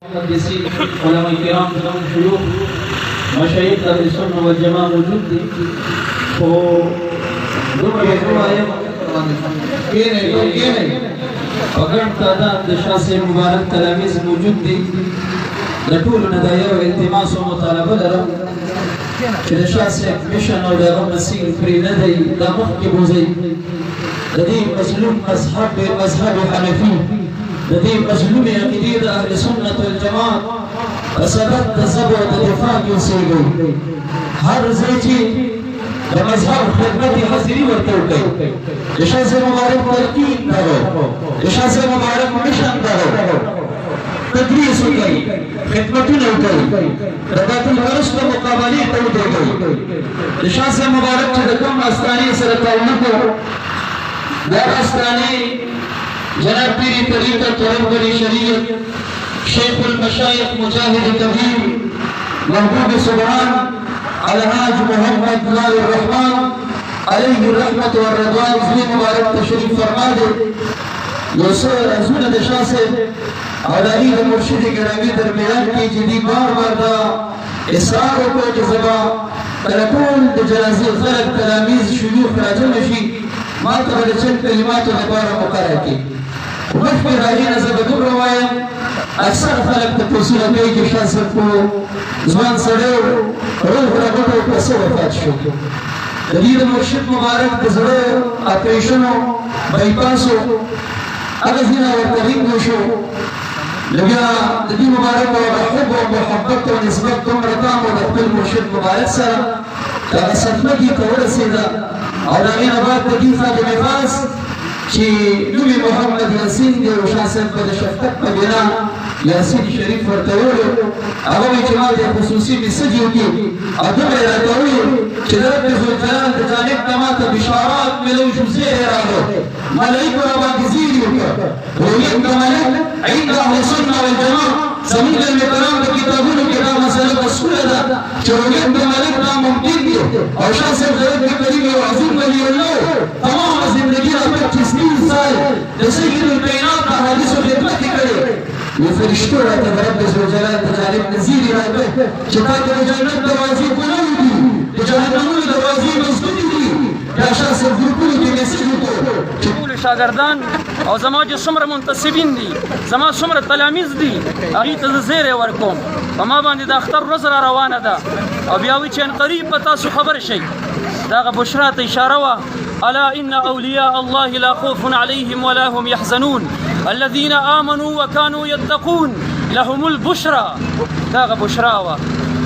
محدثين علماء کرام تمام شيوخ مشايخ اهل السنه والجماعه موجود دي وګڼ تعداد د شاه صاحب مبارک تلاميذ موجود دي د ټولو نه دا یو التماس او مطالبه لرم چې د شاه صاحب مشن او د هغه مسیر پرې نه دی دا مخکې بوځي د دې مظلوم مذهب حنفي د دې مظلوم عقیدې د اهل سنت والجماعت په سبب د ضبط او د دفاع کې اوسېږي هر ځای چې د مذهب خدمت حاضري ورته وکړي د شاه صاحب مبارک تلقین درو د شاه صاحب مبارک مشن درو تدریس وکړي خدمتونه وکړي د باطل پرستو مقابلې ته ودرېږي د شاه صاحب مبارک چې د کوم استانې سره تعلق دا استانې جناب پیری طریقت رهبری شریعت شیخ المشایخ مجاہد کبیر محبوب سبحان الحاج محمد لال الرحمن علیہ الرحمت والرضوان زوی مبارک تشریف فرما دے یوسر ازون د شاه صاحب او د عید مرشد گرامی درمیان کې جدي بار دا اصرار وکړ چې زما کله ټول د جنازې خلک تلاميذ شيوخ راجم شي ما ته د چند کلماتو لپاره مقرر کړي مخکې راځي زه به دومره وایم اکثر خلک ته پوښتنه کوي چې شاه صاحب په ځوان سړی روح راغټو پسې وفات شو د دې د مرشد مبارک د زړه اپریشنو بایپاسو هغه ځینې ورته هینګو شو لګیا د دې مبارک او حب او محبت او نسبت دومره تام او د خپل مرشد مبارک سره هغه صدمه کې ورسېده او د هغې نه بعد د دې خادم فاس چې نومي محمد یاسین دی او شاه صاحب په د شفقت په بنا یاسین شریف ورته ویلو هغه وایي چې ما د خصوصي میسج وکړي او دومره یې راته وویل چې د رب ذوالجلال د جانب نه ماته بشارات ملو شو زیر یې راغلو ملایکو راباندې زیر یې وکړه رؤیت د ملک عند اهل السنه والجماعه زموږ علم کرام د کتابونو کې دا مسله مذکوره ده چې رؤیت د ملک ناممکن دی او شاه صاحب د رب کریم یو عظیم ولی الله تمام زندگی را 25 سال د سید الکائنات د حدیثو خدمت کړي یو فرشتو راته د رب ذوالجلال د جانب نذیر راغی چې تا ته د جنت دروازې کولې دي د جهنمونو دروازې مسدودې دي یا شاه صاحب ګروپونو کې میسج وکړو ټول شاګردان او زما چې څومره منتسبین دي زما څومره تلاميذ دي هغې ته زه زیری ورکوم په ما باندې د اختر ورځ را روانه ده او بیا وایي چې قریب به تاسو خبر شئ د هغه بشرا ته اشاره وه الا ان اولیاء الله لا خوف عليهم ولا هم يحزنون الذين آمنوا وكانوا يتقون لهم البشرى دا هغه بشرا وه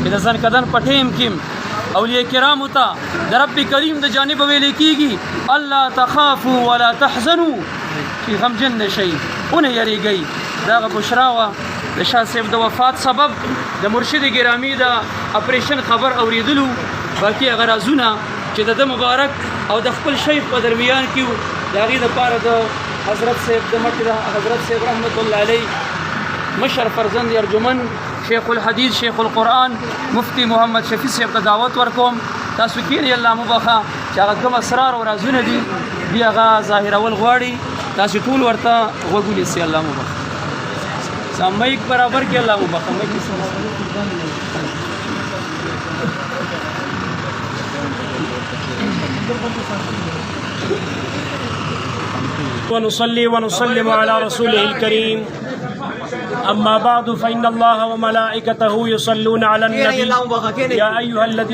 چې د ځنکدن په ټیم کې اولیاء کرامو ته د رب کریم د جانب ویل کېږي الله تخافوا ولا تحزنوا چې غمجن نه شئ ونه یریږئ دا هغه بشرا وه د شاه صاحب د وفات سبب د مرشد ګرامی د اپریشن خبر اوریدلو باقي هغه رازونه چې د مبارک او د خپل شیخ په درمیان کې د هغې دپاره د حضرت صاحب د مټ حضرت صاحب رحمت الله علیه مشر فرزند ارجمن شیخ الحدیث شیخ القرآن مفتی محمد شفیع صاحب ته دعوت ورکوم تاسو کښېنئ الله مو بخښه چې هغه کوم اسرار او رازونه دي دوی هغه ظاهرول غواړي تاسو ټول ورته غوږ ونیسئ الله مو بخښه مایک برابر کې الله مو بخښه مایک ونصلي ونسلم على رسوله الكريم أما بعد فإن الله وملائكته يصلون على النبي يا أيها الذين